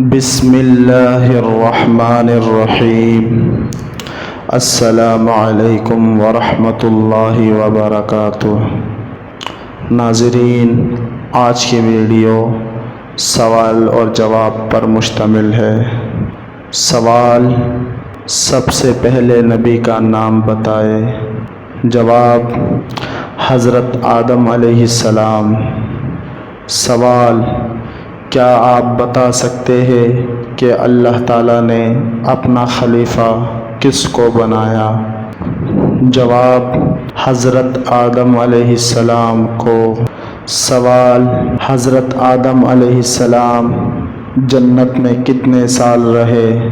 بسم اللہ الرحمن الرحیم۔ السلام علیکم ورحمۃ اللہ وبرکاتہ۔ ناظرین، آج کی ویڈیو سوال اور جواب پر مشتمل ہے۔ سوال: سب سے پہلے نبی کا نام بتائے۔ جواب: حضرت آدم علیہ السلام۔ سوال: کیا آپ بتا سکتے ہیں کہ اللہ تعالیٰ نے اپنا خلیفہ کس کو بنایا؟ جواب: حضرت آدم علیہ السلام کو۔ سوال: حضرت آدم علیہ السلام جنت میں کتنے سال رہے؟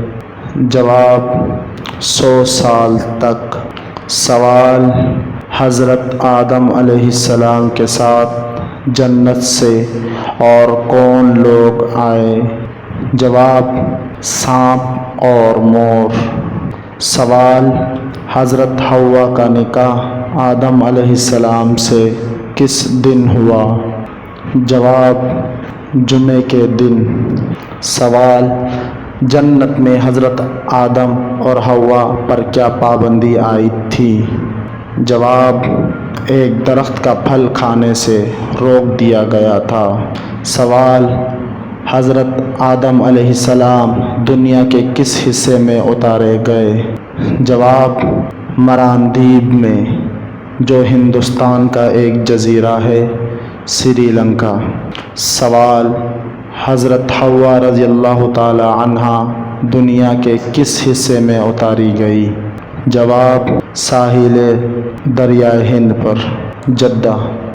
جواب: 100 سال تک۔ سوال: حضرت آدم علیہ السلام کے ساتھ جنت سے اور کون لوگ آئے؟ جواب: سانپ اور مور۔ سوال: حضرت حوا کا نکاح آدم علیہ السلام سے کس دن ہوا؟ جواب: جمعے کے دن۔ سوال: جنت میں حضرت آدم اور حوا پر کیا پابندی عائد تھی؟ جواب: ایک درخت کا پھل کھانے سے روک دیا گیا تھا۔ سوال: حضرت آدم علیہ السلام دنیا کے کس حصے میں اتارے گئے؟ جواب: مراندیب میں، جو ہندوستان کا ایک جزیرہ ہے، سری لنکا۔ سوال: حضرت حوا رضی اللہ تعالی عنہا دنیا کے کس حصے میں اتاری گئی؟ جواب: ساحل دریائے ہند پر، جدہ۔